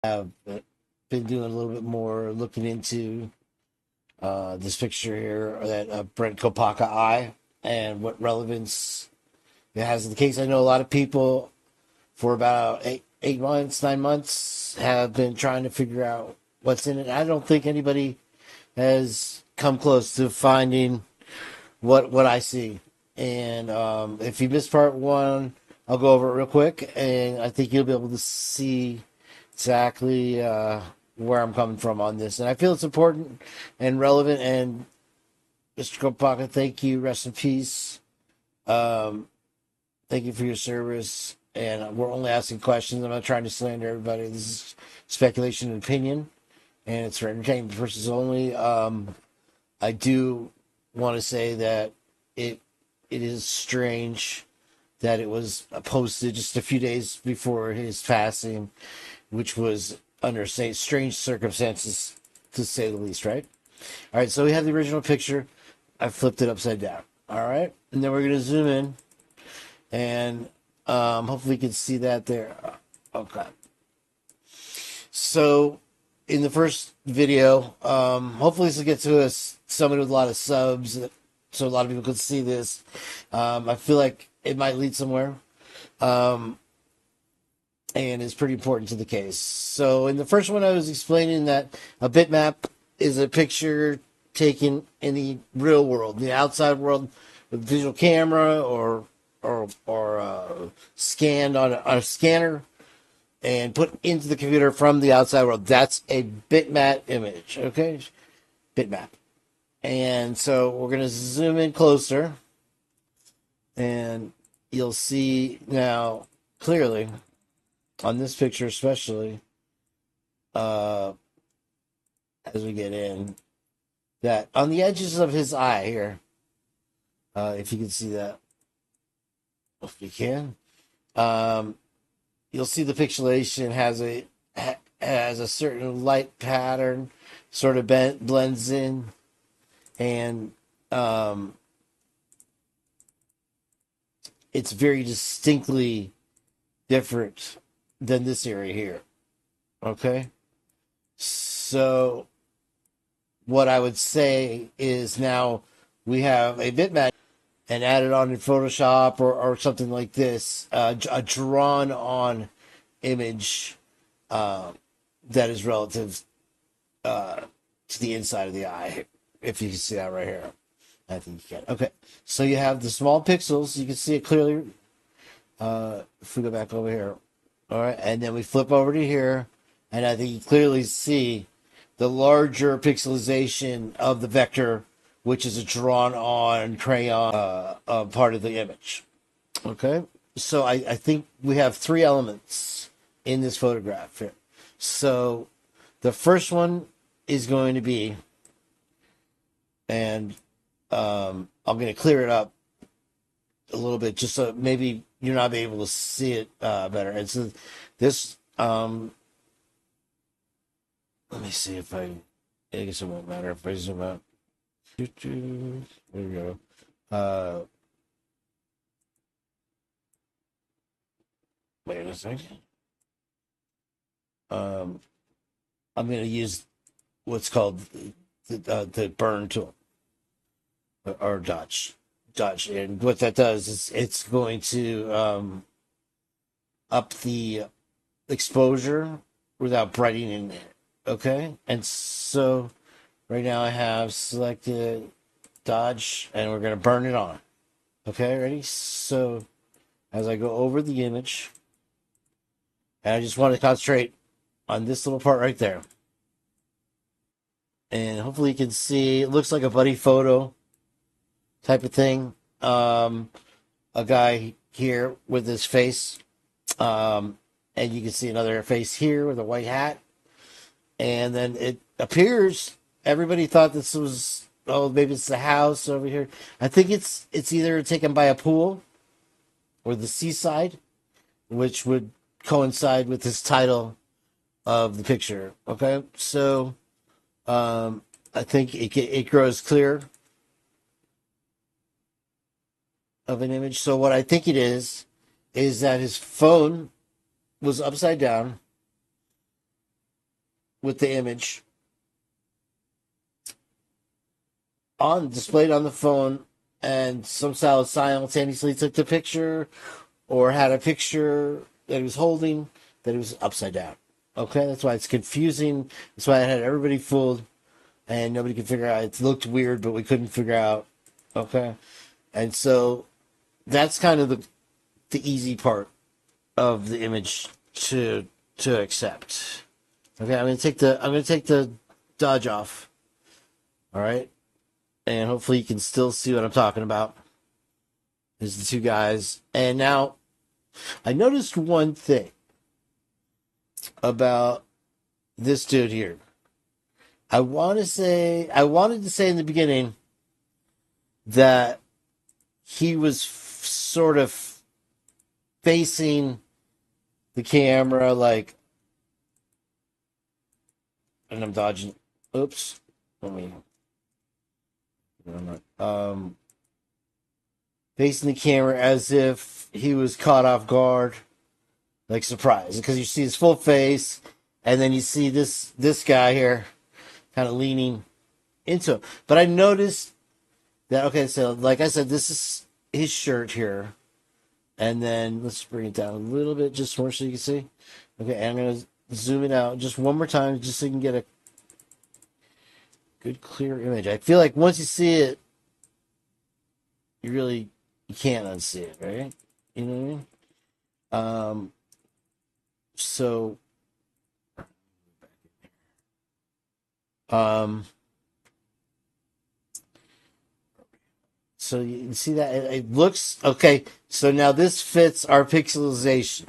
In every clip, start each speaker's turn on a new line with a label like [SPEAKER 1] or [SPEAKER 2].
[SPEAKER 1] Have been doing a little bit more looking into this picture here, that Brent Kopaka Eye, and what relevance it has in the case. I know a lot of people for about 8 months, 9 months have been trying to figure out what's in it. I don't think anybody has come close to finding what I see. And if you missed part one, I'll go over it real quick, and I think you'll be able to see exactly where I'm coming from on this. And I feel it's important and relevant. And Mr. Kopaka, thank you. Rest in peace. Um, Thank you for your service. And we're only asking questions. I'm not trying to slander everybody. This is speculation and opinion, and it's for entertainment purposes only. I do want to say that it it is strange that it was posted just a few days before his passing, which was under strange circumstances, to say the least, right? All right, so we have the original picture. I flipped it upside down. All right, and then we're going to zoom in, and hopefully you can see that there. Okay. So in the first video, hopefully this will get to us someone with a lot of subs, so a lot of people can see this. I feel like it might lead somewhere, and it's pretty important to the case. So in the first one, I was explaining that a bitmap is a picture taken in the real world, the outside world, with a digital camera or scanned on a scanner and put into the computer from the outside world. That's a bitmap image, okay? Bitmap. And so we're going to zoom in closer, and you'll see now clearly on this picture, especially as we get in, that on the edges of his eye here, if you can see that, if you can, you'll see the pixelation has a certain light pattern, sort of blends in, and it's very distinctly different than this area here. Okay, so what I would say is now we have a bitmap and added on in Photoshop or something like this, a drawn on image that is relative to the inside of the eye. If you can see that right here, I think you can. Okay, so you have the small pixels. You can see it clearly. If we go back over here, all right, and then we flip over to here, and I think you clearly see the larger pixelization of the vector, which is a drawn on crayon part of the image. Okay, so I think we have three elements in this photograph here. So the first one is going to be, and I'm going to clear it up a little bit just so maybe you're not able to see it better. And so this, let me see if I guess it won't matter if I zoom out. There we go. Wait a second. I'm going to use what's called the burn tool or dodge. And what that does is it's going to up the exposure without brightening it. Okay, and so right now I have selected dodge, and we're going to burn it on. Okay, ready? So as I go over the image, and I just want to concentrate on this little part right there. And hopefully you can see, it looks like a buddy photo type of thing. A guy here with his face. And you can see another face here with a white hat. And then it appears everybody thought this was, oh, maybe it's the house over here. I think it's either taken by a pool or the seaside, which would coincide with this title of the picture. Okay, so I think it grows clear of an image. So what I think it is that his phone was upside down, with the image on displayed on the phone, and somehow simultaneously took the picture, or had a picture that he was holding that it was upside down. Okay, that's why it's confusing. That's why I had everybody fooled, and nobody could figure out. It looked weird, but we couldn't figure out. Okay, and so that's kind of the easy part of the image to accept. Okay, I'm gonna take the dodge off. All right, and hopefully you can still see what I'm talking about. There's the two guys, and now I noticed one thing about this dude here. I wanted to say in the beginning that he was sort of facing the camera, like, and I'm dodging. Oops. Let me. Facing the camera as if he was caught off guard, like surprised, because you see his full face, and then you see this guy here, kind of leaning into him. But I noticed that. Okay, so like I said, this is his shirt here, and then let's bring it down a little bit, just more so you can see. Okay, and I'm gonna zoom it out just one more time, just so you can get a good clear image. I feel like once you see it, you can't unsee it, right? You know what I mean? So so you see that it looks okay. So now this fits our pixelization,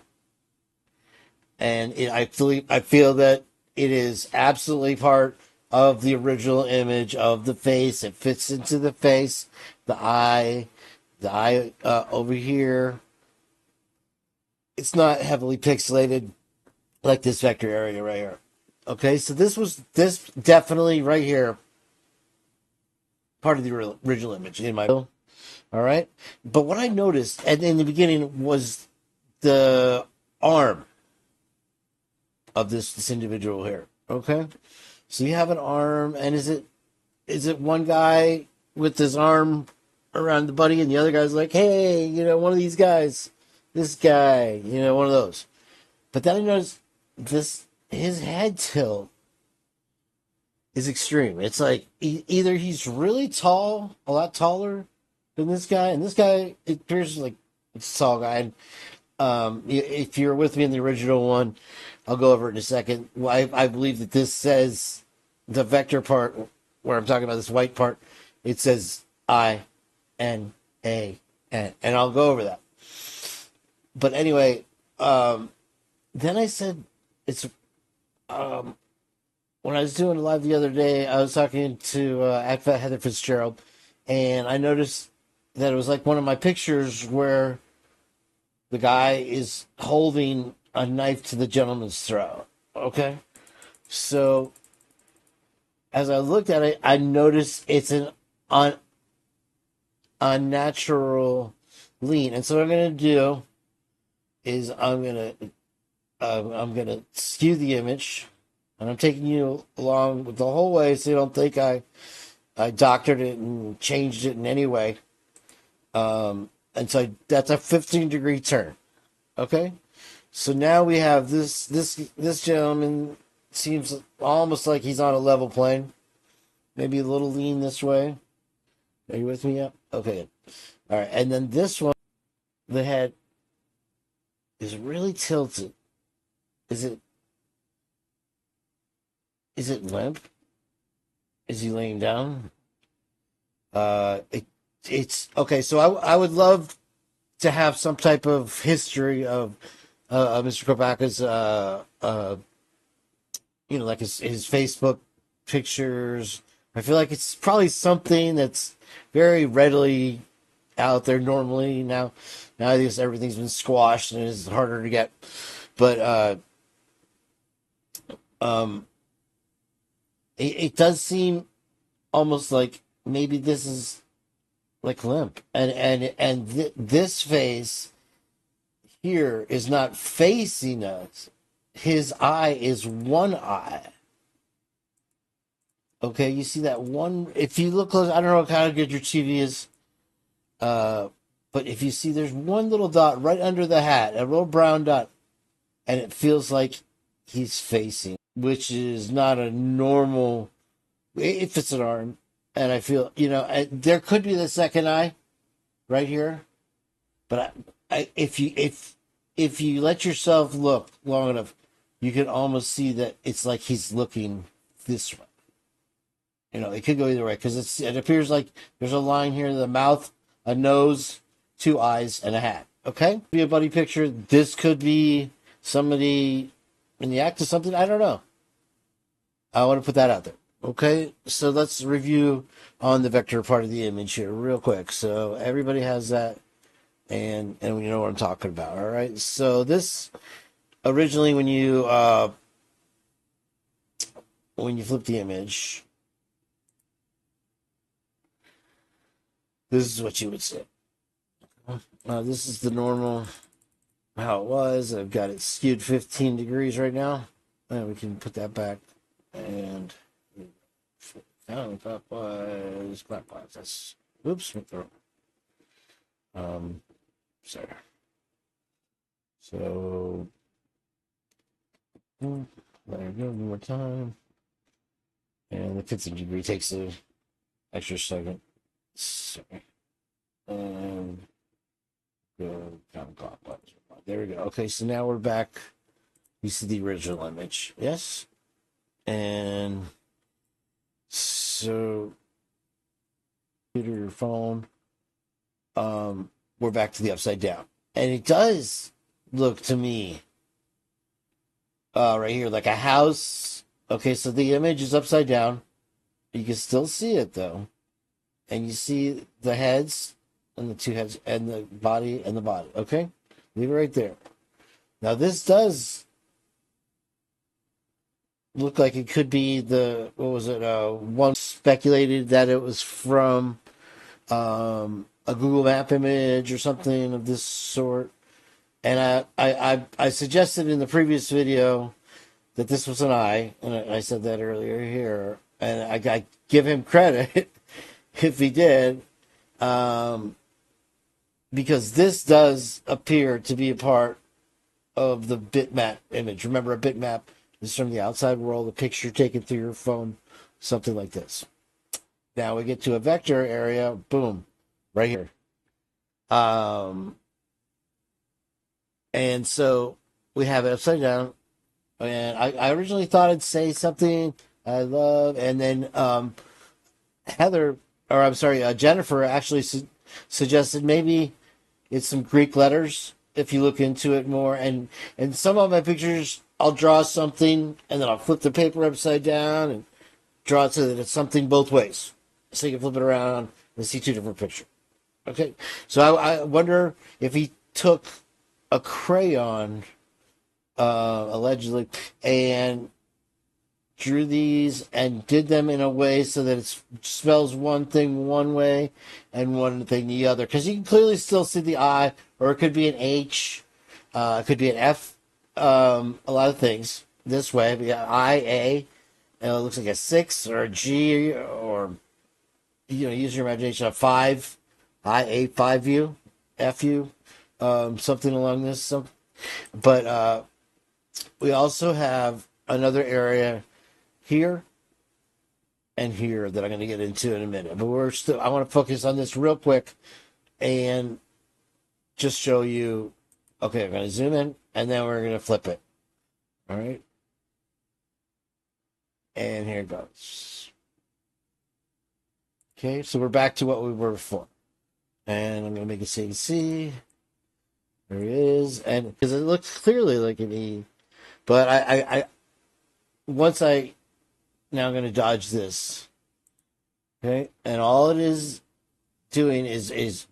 [SPEAKER 1] and I feel that it is absolutely part of the original image of the face. It fits into the face, the eye over here. It's not heavily pixelated like this vector area right here. Okay, so this definitely right here, part of the original image in my. All right, but what I noticed in the beginning was the arm of this individual here. Okay, so you have an arm, and is it one guy with his arm around the buddy, and the other guy's like, hey, one of these guys, this guy, one of those. But then I noticed his head tilt is extreme. It's like either he's really tall, a lot taller than this guy, and this guy, it appears like it's a tall guy. And if you're with me in the original one, I'll go over it in a second. I believe that this says the vector part where I'm talking about this white part. It says INAN, and I'll go over that. But anyway, then I said it's when I was doing it live the other day, I was talking to Heather Fitzgerald, and I noticed that it was like one of my pictures where the guy is holding a knife to the gentleman's throat. Okay, so as I looked at it, I noticed it's an unnatural lean, and so what I'm gonna do is I'm gonna skew the image, and I'm taking you along with the whole way, so you don't think I doctored it and changed it in any way. And so that's a 15-degree turn. Okay, so now we have this gentleman seems almost like he's on a level plane, maybe a little lean this way. Are you with me yet? Okay, all right. And then this one, the head is really tilted. Is it limp? Is he laying down? It's okay. So I would love to have some type of history of Mr. Kopaka's, like his Facebook pictures. I feel like it's probably something that's very readily out there normally now. Nowadays everything's been squashed and it's harder to get. But it does seem almost like maybe this is like limp, and this face here is not facing us. His eye is one eye. Okay, you see that one? If you look close, I don't know how good your TV is, uh, but if you see, there's one little dot right under the hat, a little brown dot, and it feels like he's facing, which is not a normal. If it's an arm, and I feel, there could be the second eye right here, but if you let yourself look long enough, you can almost see that it's like he's looking this way. It could go either way because it appears like there's a line here: the mouth, a nose, two eyes, and a hat. Okay, be a buddy picture. This could be somebody in the act of something. I don't know. I want to put that out there. Okay, so let's review on the vector part of the image here real quick. So everybody has that, and you know what I'm talking about. All right. So this originally, when you flip the image, this is what you would see. This is the normal how it was. I've got it skewed 15 degrees right now, and we can put that back and clockwise. That's oops. Sorry. So there you go. One more time, and the 15 degree takes an extra second. Sorry. Go counterclockwise. There we go. Okay, so now we're back. You see the original image, yes? And so, computer, your phone. We're back to the upside down, and it does look to me, right here, like a house. Okay, so the image is upside down. You can still see it though, and you see the heads and the two heads and the body and the body. Okay, leave it right there. Now this does look like it could be what was it? One speculated that it was from a Google Map image or something of this sort. And I suggested in the previous video that this was an eye, and I said that earlier here, and I give him credit if he did, because this does appear to be a part of the bitmap image. Remember, a bitmap is from the outside world, a picture taken through your phone, something like this. Now we get to a vector area, boom, right here. And so we have it upside down. And I originally thought I'd say something I love, and then Jennifer actually suggested maybe it's some Greek letters if you look into it more. And some of my pictures, I'll draw something, and then I'll flip the paper upside down and draw it so that it's something both ways. So you can flip it around and see two different pictures. Okay, so I wonder if he took a crayon, allegedly, and drew these and did them in a way so that it spells one thing one way and one thing the other. Because you can clearly still see the I, or it could be an H, it could be an F, a lot of things this way. We got I, A, and it looks like a 6 or a G, or, use your imagination, a 5, I, A, 5U, FU, something along this. But we also have another area here and here that I'm going to get into in a minute. But I want to focus on this real quick and just show you. Okay, I'm going to zoom in, and then we're going to flip it. All right. And here it goes. Okay, so we're back to what we were before. And I'm going to make it so you can see. There it is. And because it looks clearly like an E. But now I'm going to dodge this. Okay, and all it is doing is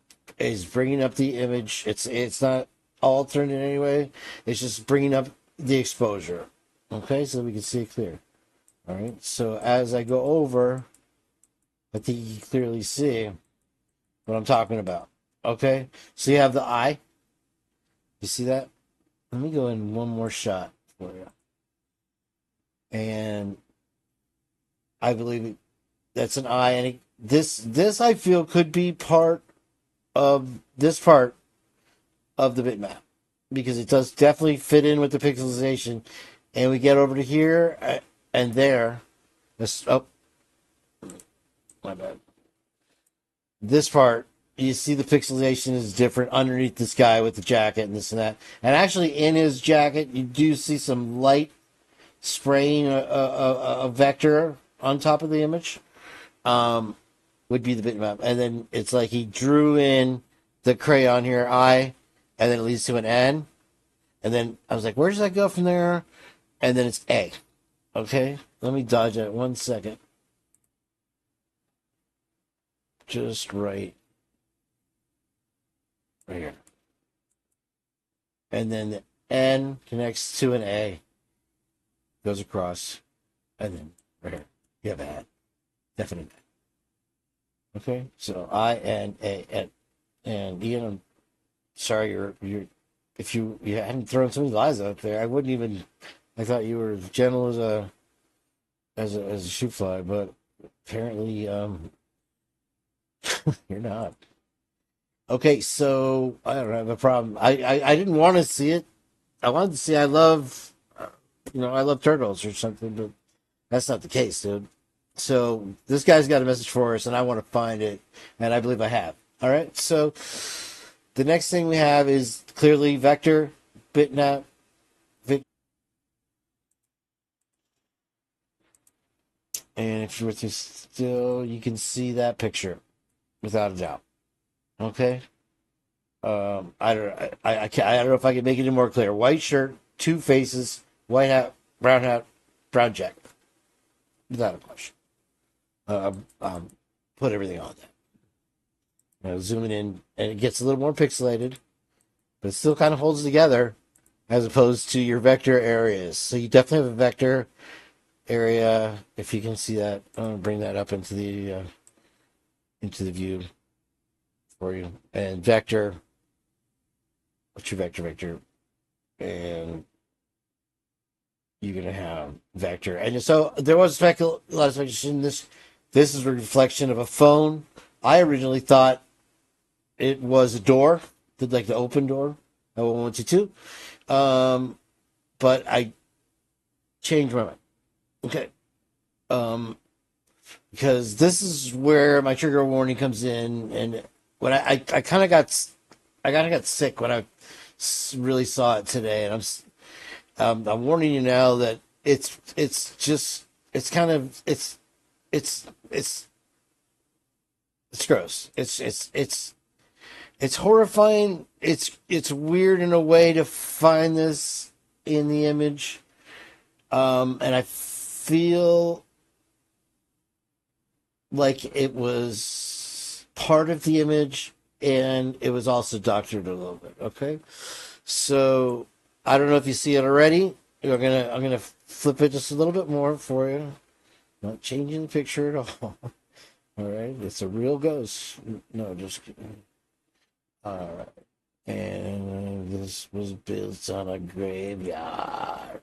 [SPEAKER 1] bringing up the image. It's not altered in any way. It's just bringing up the exposure. Okay, so we can see it clear. All right, so as I go over, I think you can clearly see what I'm talking about. Okay, so you have the eye. You see that? Let me go in one more shot for you. And I believe that's an eye, and this I feel could be part of this part of the bitmap because it does definitely fit in with the pixelization. And we get over to here and there. Oh, my bad. This part, you see the pixelization is different underneath this guy with the jacket and this and that. And actually, in his jacket, you do see some light spraying a vector on top of the image. Would be the bitmap. And then it's like he drew in the crayon here, I, and then it leads to an N. And then I was like, where does that go from there? And then it's A. Okay, let me dodge that 1 second. Just right here. And then the N connects to an A, goes across, and then right here, you have a definite. Okay, so I N A N, and Ian, I'm sorry, you're if you hadn't thrown so many lies out there, I wouldn't even. I thought you were as gentle as a shoot fly, but apparently you're not. Okay, so I don't have a problem. I didn't want to see it. I wanted to see. I love, I love turtles or something, but that's not the case, dude. So this guy's got a message for us, and I want to find it, and I believe I have. All right. So the next thing we have is clearly vector, bitmap, and if you were to still, you can see that picture without a doubt. Okay. I don't know if I can make it any more clear. White shirt, two faces, white hat, brown jacket, without a question. Put everything on that. Zooming in, and it gets a little more pixelated, but it still kind of holds together, as opposed to your vector areas. So you definitely have a vector area. If you can see that, I'm gonna bring that up into the view for you. And vector. What's your vector? And you're gonna have vector. And so there was a lot of speculation. This is a reflection of a phone. I originally thought it was a door, like the open door. I won't you to. But I changed my mind. Okay. Because this is where my trigger warning comes in, and when I kind of got sick when I really saw it today, and I'm warning you now that it's gross. It's horrifying. It's weird in a way to find this in the image, and I feel like it was part of the image, and it was also doctored a little bit. Okay, so I don't know if you see it already. I'm gonna flip it just a little bit more for you. Not changing the picture at all. All right, it's a real ghost. No, just kidding. All right, and this was built on a graveyard,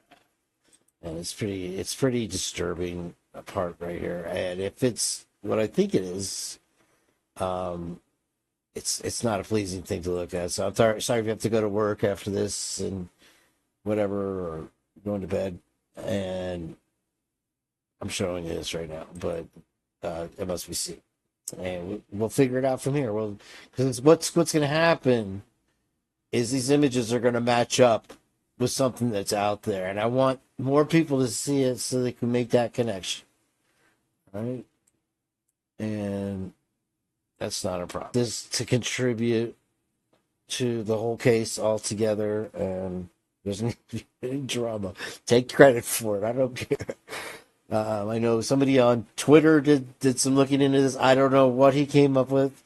[SPEAKER 1] and it's pretty disturbing part right here. And if it's what I think it is, it's not a pleasing thing to look at. So I'm sorry if you have to go to work after this and whatever, or going to bed. And I'm showing you this right now, but it must be seen, and we'll figure it out from here. Well, because what's going to happen is these images are going to match up with something that's out there, and I want more people to see it so they can make that connection. Right? And that's not a problem. This to contribute to the whole case altogether, and there's any drama. Take credit for it. I don't care. I know somebody on Twitter did some looking into this. I don't know what he came up with.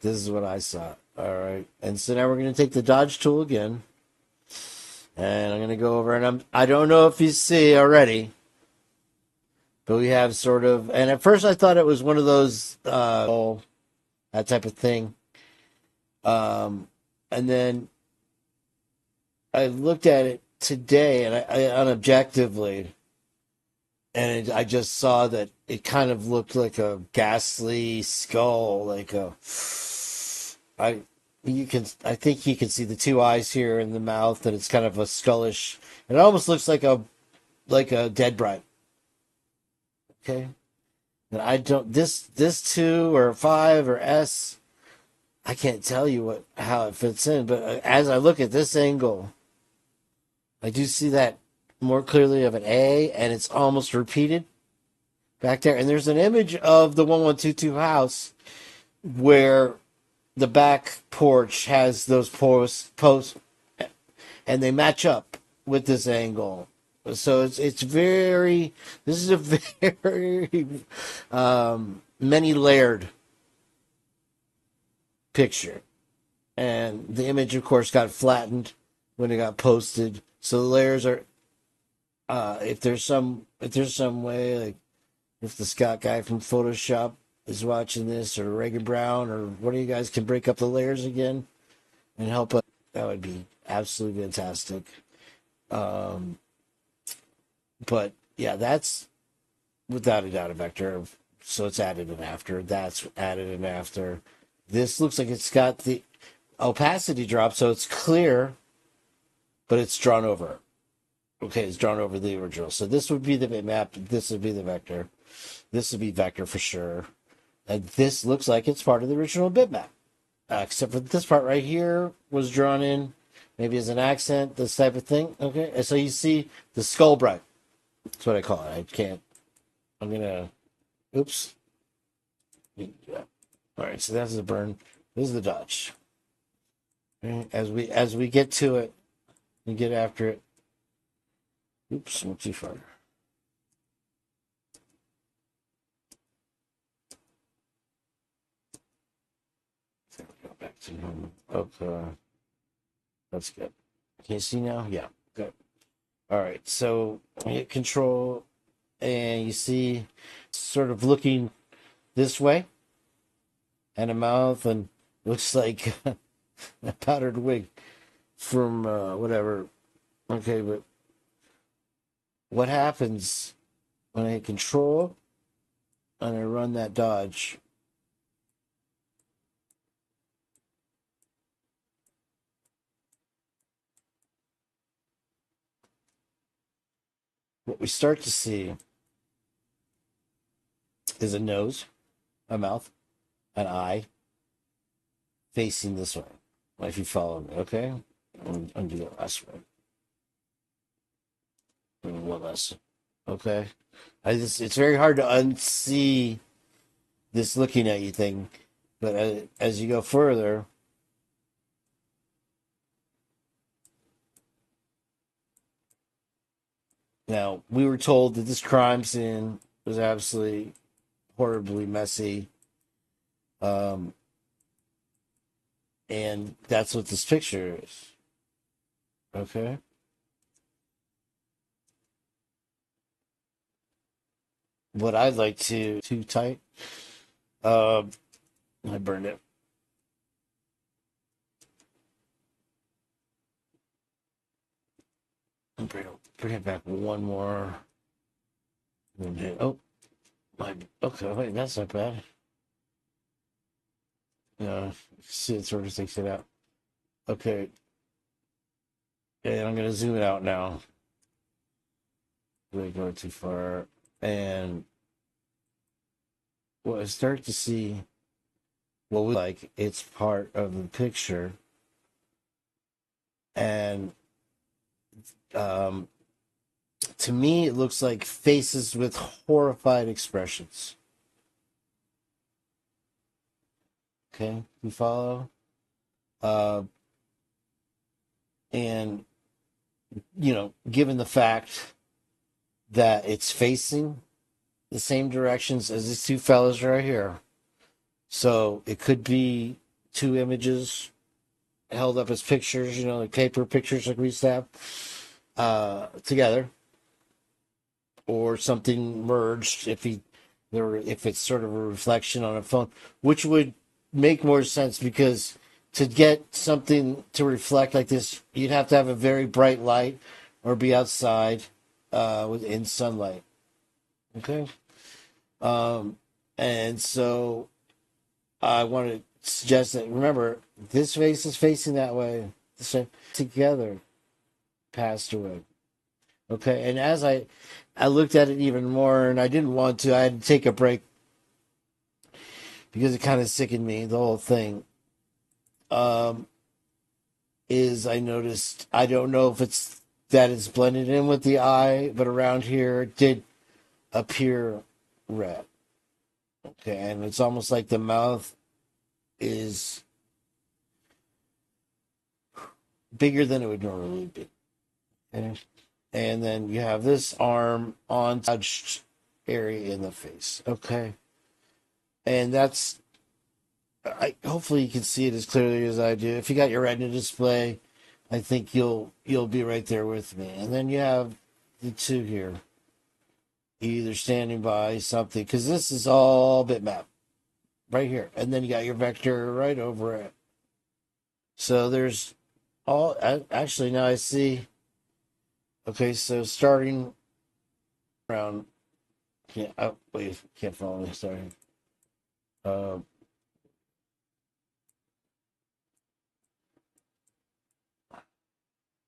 [SPEAKER 1] This is what I saw. All right. And so now we're going to take the dodge tool again. And I'm going to go over, and I don't know if you see already, but we have sort of, and at first I thought it was one of those, that type of thing. And then I looked at it today, and I unobjectively, and I just saw that it kind of looked like a ghastly skull, like a I I think you can see the two eyes here in the mouth, and it's kind of a skullish. It almost looks like a dead bride. Okay, and I don't this two or five or S. I can't tell you how it fits in, but as I look at this angle, I do see that more clearly of an A, and it's almost repeated back there. And there's an image of the 1122 house where the back porch has those posts, and they match up with this angle. So it's very. This is a very many layered picture, and the image, of course, got flattened when it got posted. So the layers are. If there's some way, like if the Scott guy from Photoshop is watching this, or Reagan Brown, or one of you guys can break up the layers again and help us, that would be absolutely fantastic. But yeah, that's without a doubt a vector. So it's added in after. That's added in after. This looks like it's got the opacity drop, so it's clear, but it's drawn over. Okay, it's drawn over the original. So this would be the bitmap. This would be the vector. This would be vector for sure. And this looks like it's part of the original bitmap. Except for this part right here was drawn in maybe as an accent, this type of thing. Okay, and so you see the skull bright. That's what I call it. I can't. I'm gonna. Oops. Yeah. All right. So that's the burn. This is the dodge. Okay, as we get to it, we get after it. Oops, not too far. Go back to normal. Okay, that's good. Can you see now? Yeah, good. All right, so we hit control, and you see sort of looking this way, and a mouth, and looks like a powdered wig from whatever. Okay, but what happens when I hit control and I run that dodge? What we start to see is a nose, a mouth, an eye facing this way. If you follow me, okay? Undo the last one. One less. Okay. It's very hard to unsee this looking at you thing, but as you go further, now we were told that this crime scene was absolutely horribly messy, and that's what this picture is. Okay. What I'd like to too tight. I burned it. Bring it back one more. Oh, okay. Wait, that's not bad. Yeah, see, it sort of takes it out. Okay, and I'm gonna zoom it out now. Really going too far, and what I start to see, what we like, it's part of the picture, and to me, it looks like faces with horrified expressions. Okay, you follow? Uh, and, given the fact that it's facing the same directions as these two fellas right here, so it could be two images held up as pictures, like paper pictures like we used to have, together, or something merged if it's sort of a reflection on a phone, which would make more sense, because to get something to reflect like this, you'd have to have a very bright light or be outside in sunlight. Okay. Um, and so I want to suggest that, remember, this face is facing that way. So together passed away. Okay. And as I looked at it even more, and I didn't want to, I had to take a break because it kind of sickened me, the whole thing. Um, is I noticed, I don't know if it's that it's blended in with the eye, but around here it did appear red. Okay. And it's almost like the mouth is bigger than it would normally be. Okay. And then you have this arm on touched area in the face. Okay. And that's, hopefully you can see it as clearly as I do. If you got your retina display, I think you'll be right there with me. And then you have the two here, either standing by something, because this is all bitmap right here. And then you got your vector right over it. So there's all, actually now I see, okay, so starting around, wait, can't follow me, sorry.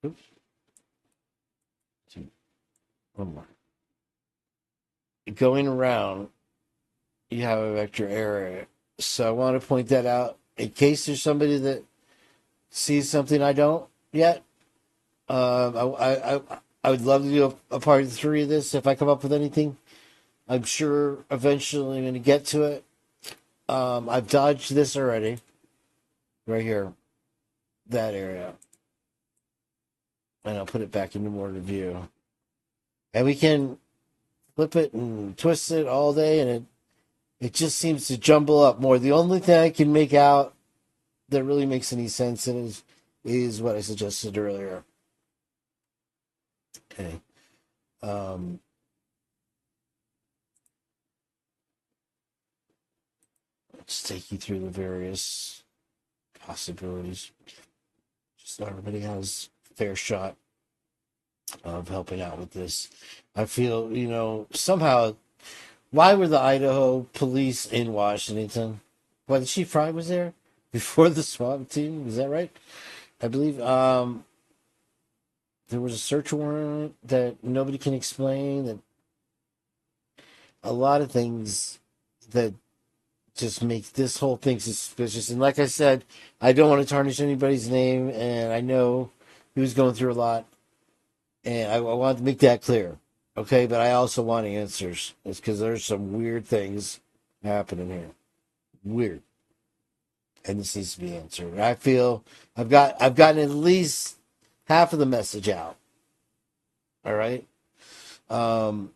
[SPEAKER 1] Oops. One more. Going around, you have a vector area. So I want to point that out in case there's somebody that sees something I don't yet. I would love to do a part 3 of this if I come up with anything. I'm sure eventually I'm going to get to it. I've dodged this already. Right here. That area. And I'll put it back into more review. And we can flip it and twist it all day, and it just seems to jumble up more. The only thing I can make out that really makes any sense in it is what I suggested earlier. Okay. Let's take you through the various possibilities. Just so everybody has a fair shot of helping out with this. I feel, somehow, why were the Idaho police in Washington? Why, the Chief Fry was there before the SWAT team? Is that right? I believe there was a search warrant that nobody can explain. That a lot of things that just make this whole thing suspicious. And like I said, I don't want to tarnish anybody's name, and I know he was going through a lot, and I want to make that clear. Okay, but I also want answers. It's because there's some weird things happening here. Weird. And this needs to be answered. I feel I've gotten at least half of the message out. All right. And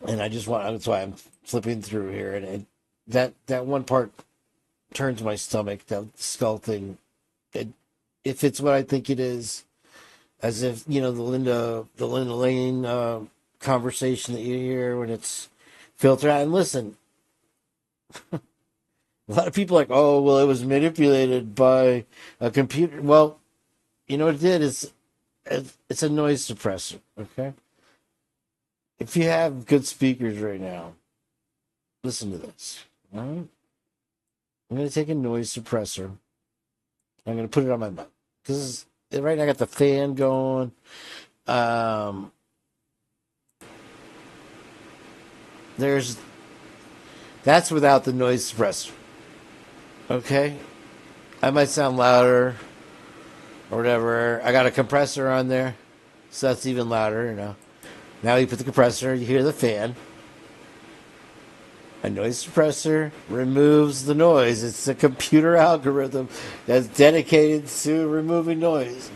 [SPEAKER 1] I just want, that's why I'm flipping through here, and that one part turns my stomach, that skull thing. If it's what I think it is, as if, the Linda Lane conversation that you hear when it's filtered out. And listen, a lot of people are like, oh, well, it was manipulated by a computer. Well, you know what it did is it's a noise suppressor, okay? If you have good speakers right now, listen to this. All right? I'm going to take a noise suppressor. I'm going to put it on my mouth. Because right now I got the fan going. That's without the noise suppressor. Okay? I might sound louder or whatever. I got a compressor on there, so that's even louder, Now you put the compressor, you hear the fan. A noise suppressor removes the noise. It's a computer algorithm that's dedicated to removing noise.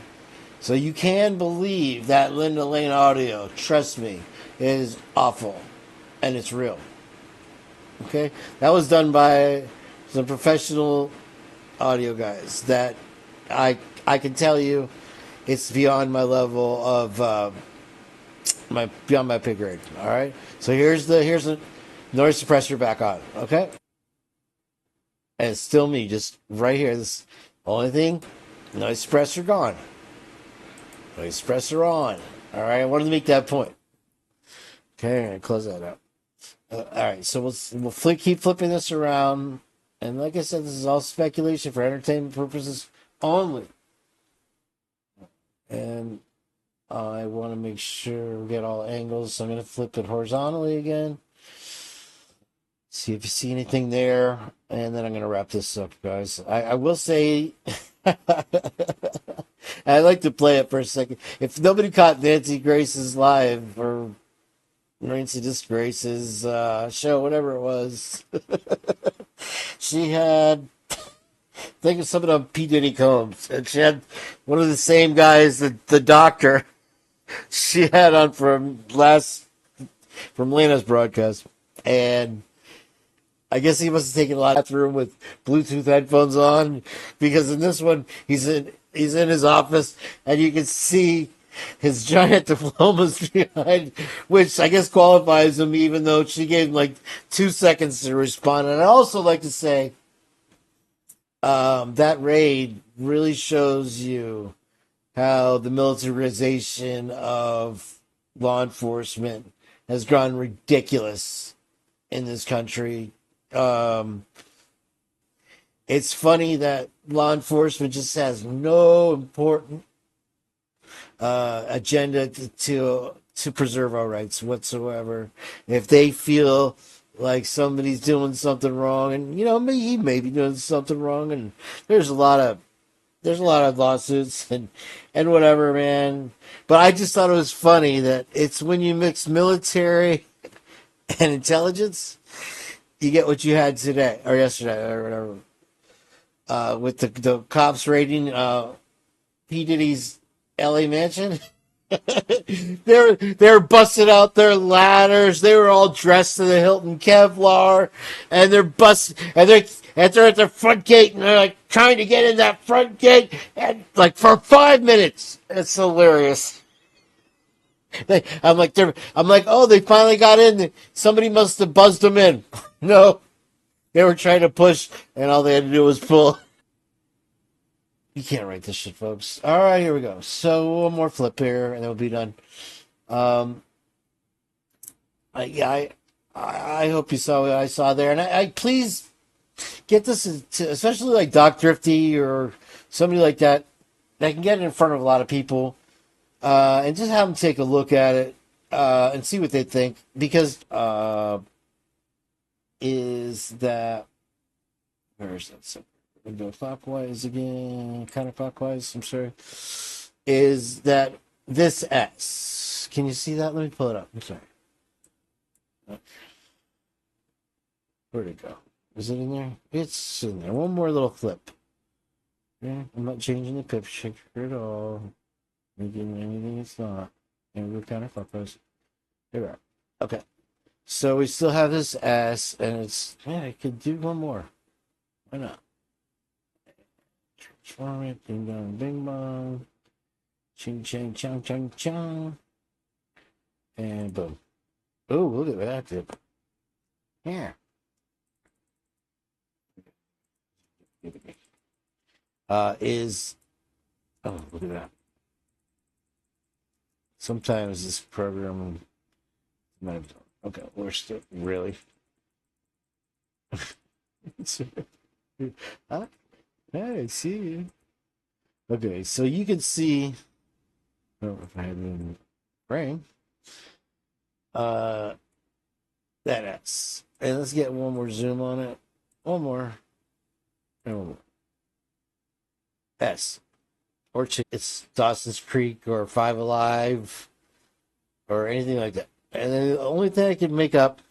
[SPEAKER 1] So you can believe that Linda Lane audio, trust me, is awful. And it's real. Okay? That was done by some professional audio guys that I can tell you it's beyond my level of beyond my pay grade. All right? So here's the noise suppressor back on, okay? And it's still me, just right here. This only thing, noise suppressor gone. Noise suppressor on. All right, I wanted to make that point. Okay, close that out. All right, so we'll keep flipping this around, and like I said, this is all speculation for entertainment purposes only. And I want to make sure we get all angles, so I'm going to flip it horizontally again. See if you see anything there, and then I'm going to wrap this up, guys. I will say, I like to play it for a second. If nobody caught Nancy Grace's live or Nancy Disgrace's show, whatever it was, she had, think of something on P. Diddy Combs, and she had one of the same guys, the doctor, she had on from Lena's broadcast, and I guess he must have taken a lot of bathroom with Bluetooth headphones on, because in this one he's in his office and you can see his giant diplomas behind, which I guess qualifies him, even though she gave him like 2 seconds to respond. And I also like to say that raid really shows you how the militarization of law enforcement has gone ridiculous in this country. Um, it's funny that law enforcement just has no important agenda to preserve our rights whatsoever. If they feel like somebody's doing something wrong, and he may be doing something wrong, and there's a lot of lawsuits and whatever, man. But I just thought it was funny that it's when you mix military and intelligence, you get what you had today or yesterday or whatever. With the cops raiding P Diddy's L.A. mansion, they were busting out their ladders. They were all dressed to the Hilton Kevlar, and they're at the front gate, and they're like trying to get in that front gate, and like for 5 minutes. It's hilarious. I'm like, oh, they finally got in. Somebody must have buzzed them in. No, they were trying to push, and all they had to do was pull. You can't write this shit, folks. All right, here we go. So one more flip here, and then we'll be done. Um, yeah, I hope you saw what I saw there, and I please get this to, especially like Doc Drifty or somebody like that can get it in front of a lot of people, and just have them take a look at it and see what they think. Because is that where is that? So we go clockwise again, counterclockwise. I'm sorry. Is that this S? Can you see that? Let me pull it up. I'm sorry. Where'd it go? Is it in there? It's in there. One more little flip. Yeah, I'm not changing the picture at all. Making anything it's not. And we're counterclockwise. There we are. Okay. So we still have this S, and it's, yeah, I could do one more. Why not? Transform it, ding dong, bing bong. Ching chang chang chang chang. And boom. Oh, look at that dip. Yeah. Is, oh, look at that. Sometimes this program might have done. Okay, we're still really. Huh? Hey, I see you. Okay, so you can see. Oh, if I had it in frame. That S. And let's get one more zoom on it. One more. And one more. S. Or it's Dawson's Creek or Five Alive or anything like that. And then the only thing I can make up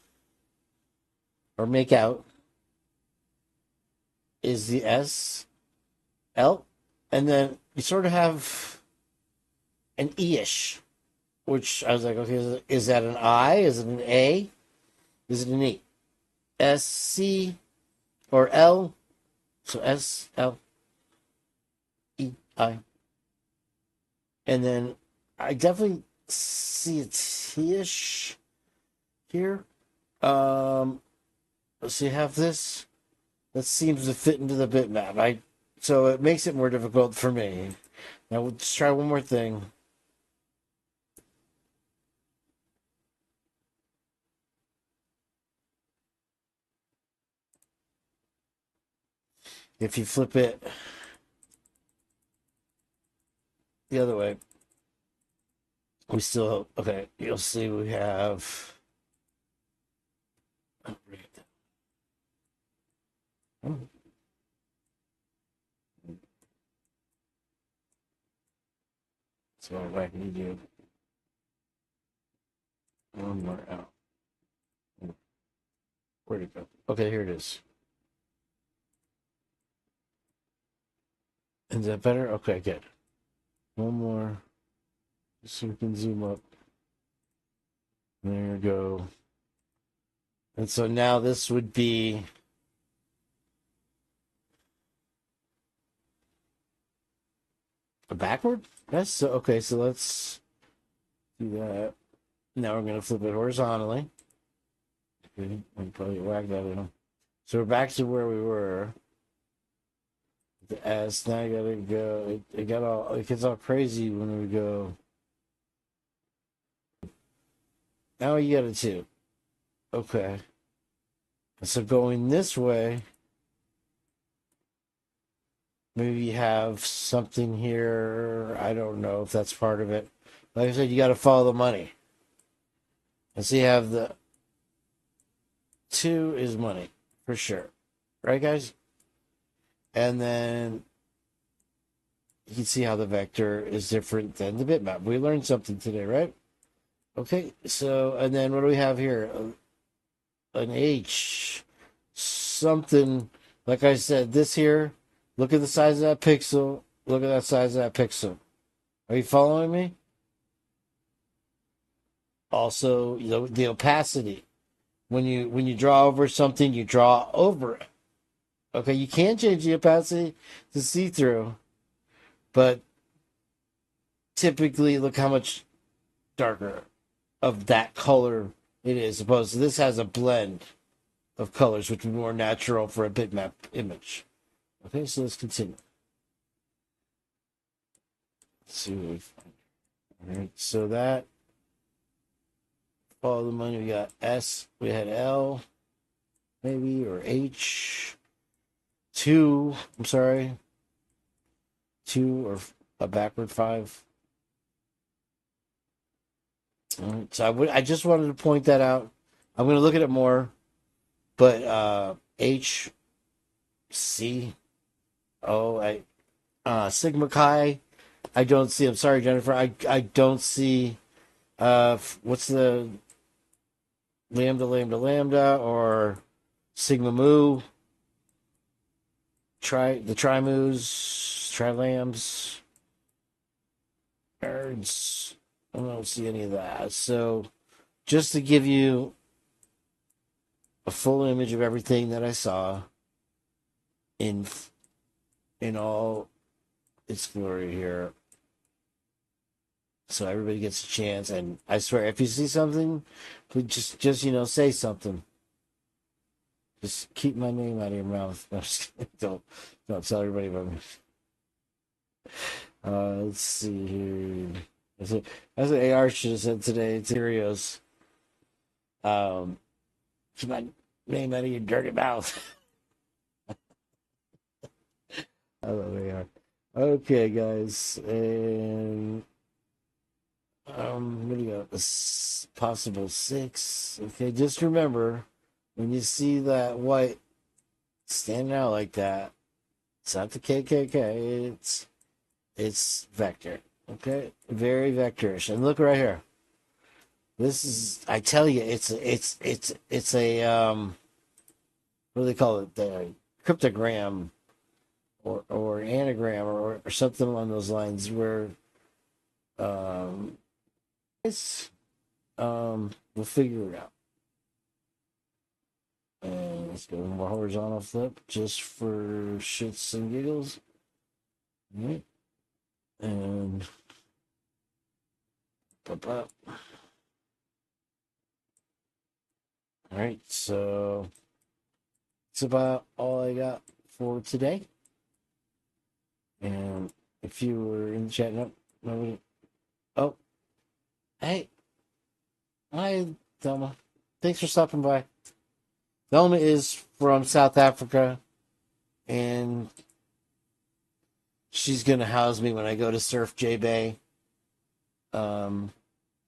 [SPEAKER 1] or make out is the S, L, and then you sort of have an E-ish, which I was like, okay, is that an I? Is it an A? Is it an E? S, C, or L? So S, L, E, I. And then I definitely see a T-ish here. So you have this that seems to fit into the bitmap. So it makes it more difficult for me. Now we'll just try one more thing. if you flip it the other way, we still, okay, you'll see we have, so I need you one more out. Where'd it go? Okay, here it is. Is that better? Okay, good. One more, so we can zoom up. There you go. And so now this would be a backward? Yes. So okay, so let's do that. Now we're gonna flip it horizontally. Okay, and probably whack that in. So we're back to where we were. The S. Now you gotta go. It gets all crazy when we go. Now you got a 2. Okay. So going this way, maybe you have something here. I don't know if that's part of it. Like I said, you got to follow the money. And so you have the 2 is money for sure. Right, guys? And then you can see how the vector is different than the bitmap. We learned something today, right? Okay, so, and then what do we have here? An H. Something, like I said, this here, look at the size of that pixel. Look at that size of that pixel. Are you following me? Also, you know, the opacity. When you draw over something, you draw over it. Okay, you can change the opacity to see-through, but typically look how much darker of that color it is, opposed to this has a blend of colors, which would be more natural for a bitmap image. Okay, so let's continue. Let's see what we find. All right, so that, follow the money, we got S, we had L, maybe, or H, 2, I'm sorry, 2 or a backward 5. All right, so I just wanted to point that out. I'm going to look at it more, but H, C, O, Sigma Chi, I don't see. I'm sorry, Jennifer. I don't see. What's the lambda or sigma mu? The trimus, trilambs, nerds. I don't see any of that. So, just to give you a full image of everything that I saw in all its glory here, so everybody gets a chance. And I swear, if you see something, please just say something. Just keep my name out of your mouth. Don't tell everybody about me. Let's see here. That's what AR should have said today. It's Cheerios. Keep my name out of your dirty mouth. I love AR. Okay, guys, and I'm gonna go possible 6. Okay, just remember when you see that white standing out like that, it's not the KKK. It's vector. Okay, very vectorish. And look right here. This is, I tell you, it's a what do they call it? The cryptogram or anagram or something along those lines where we'll figure it out. And let's go more horizontal flip just for shits and giggles. All right. And all right, so it's about all I got for today. And if you were in the chat, nobody. Oh, hey, hi, Thelma. Thanks for stopping by. Thelma is from South Africa. and she's gonna house me when I go to Surf J Bay um,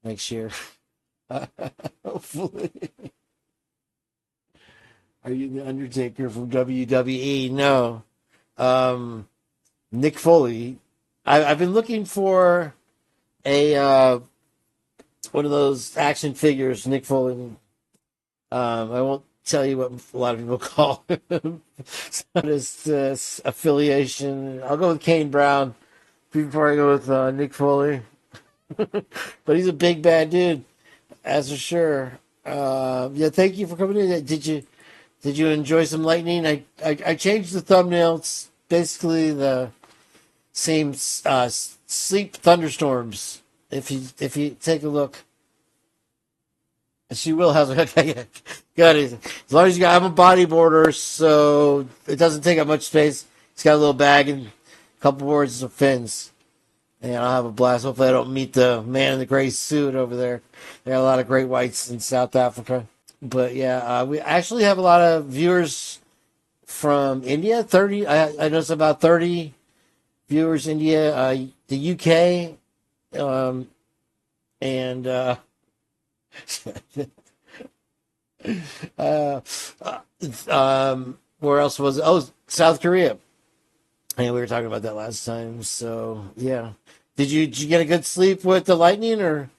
[SPEAKER 1] next year. Hopefully. Are you the Undertaker from WWE? No. Um, Nick Foley. I've been looking for a one of those action figures, Nick Foley. I won't tell you what a lot of people call him. His affiliation. I'll go with Kane Brown before I go with Nick Foley. But he's a big bad dude, as for sure. Yeah, thank you for coming in. Did you enjoy some lightning? I changed the thumbnail. It's basically the same sleep thunderstorms. If you take a look, she will have got it. As long as you got, I'm a bodyboarder, so it doesn't take up much space. It's got a little bag and a couple boards of fins, and I'll have a blast. Hopefully, I don't meet the man in the gray suit over there. There are a lot of great whites in South Africa. But yeah, we actually have a lot of viewers from India. 30, I noticed about 30 viewers. India, the UK, and uh, where else was it? Oh, South Korea. And we were talking about that last time. So yeah, did you get a good sleep with the lightning, or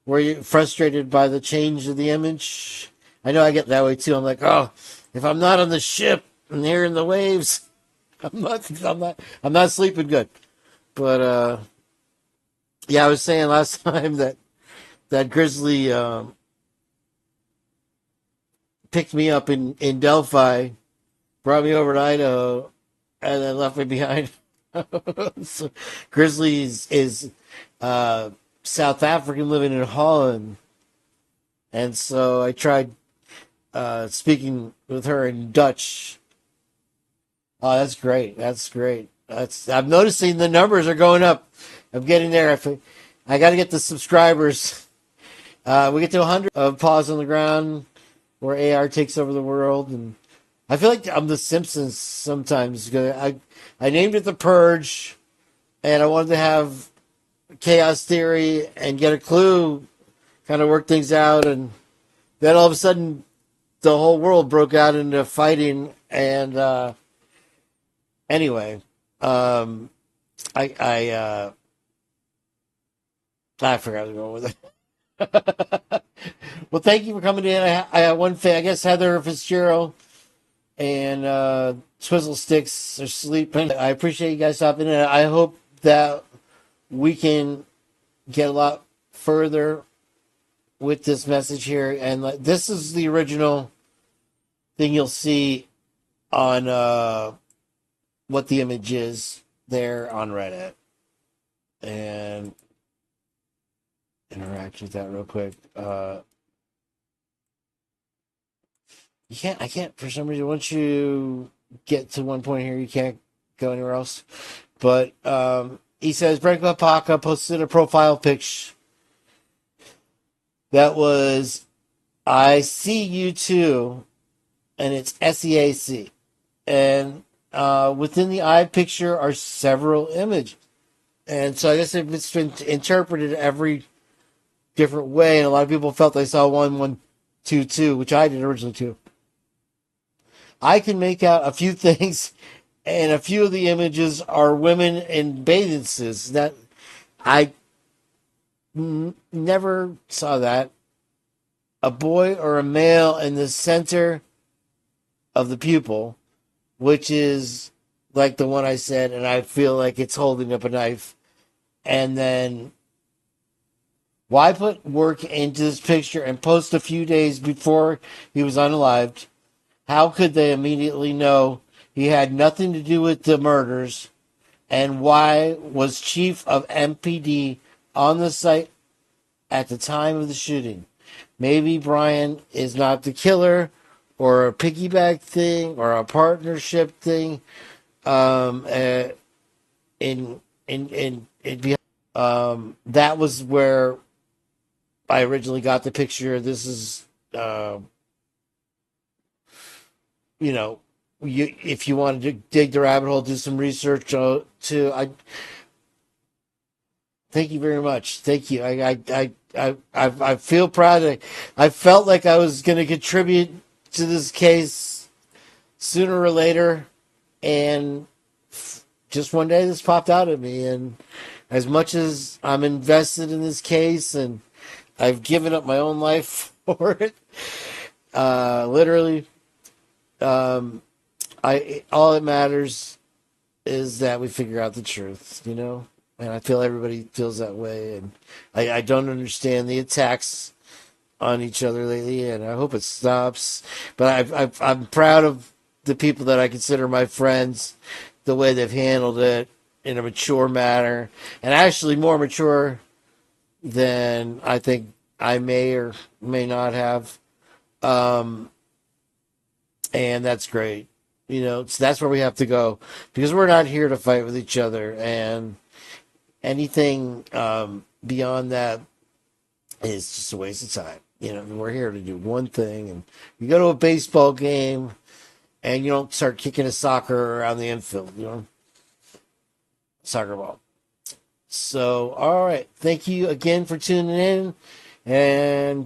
[SPEAKER 1] were you frustrated by the change of the image? I know I get that way too. I'm like, oh, if I'm not on the ship and hearing the waves, I'm not sleeping good. But yeah, I was saying last time that Grizzly picked me up in Delphi, brought me over to Idaho, and then left me behind. So, Grizzly is South African living in Holland, and so I tried speaking with her in Dutch. Oh, that's great. That's great. I'm noticing the numbers are going up. I'm getting there. I got to get the subscribers. We get to 100 of Paws on the Ground, where AR takes over the world, and I feel like I'm the Simpsons sometimes. I named it The Purge, and I wanted to have Chaos Theory and Get a Clue, kind of work things out, and then all of a sudden the whole world broke out into fighting. And anyway, I I forgot to go with it. Well, thank you for coming in. I have one fan. I guess Heather Fitzgerald and Twizzle Sticks are sleeping. I appreciate you guys stopping in. I hope that we can get a lot further with this message here. And this is the original thing you'll see on what the image is there on Reddit. And interact with that real quick. I can't, for some reason, once you get to one point here, you can't go anywhere else. But he says, Brent Kopaka posted a profile picture that was, I see you too, and it's SEAC. And within the eye picture are several images. And so I guess it's been interpreted every different way, and a lot of people felt they saw 1122, which I did originally too. I can make out a few things, and a few of the images are women in bathing suits. That I never saw that. A boy or a male in the center of the pupil, which is like the one I said, and I feel like it's holding up a knife. And then, why put work into this picture and post a few days before he was unalived? How could they immediately know he had nothing to do with the murders? And why was Chief of MPD on the site at the time of the shooting? Maybe Brian is not the killer, or a piggyback thing, or a partnership thing. That was where I originally got the picture. This is, if you wanted to dig the rabbit hole, do some research too. Thank you very much. Thank you. I feel proud. I felt like I was going to contribute to this case sooner or later, and just one day this popped out at me. And as much as I'm invested in this case, and I've given up my own life for it, literally, I all that matters is that we figure out the truth, you know? And I feel everybody feels that way. And I don't understand the attacks on each other lately, and I hope it stops. But I'm proud of the people that I consider my friends, the way they've handled it in a mature manner, and actually more mature than I think I may or may not have. Um, and that's great. You know, so that's where we have to go because we're not here to fight with each other, and anything beyond that is just a waste of time. You know, we're here to do one thing, and you go to a baseball game, and you don't start kicking a soccer around the infield. You know, soccer ball. So, all right, thank you again for tuning in, and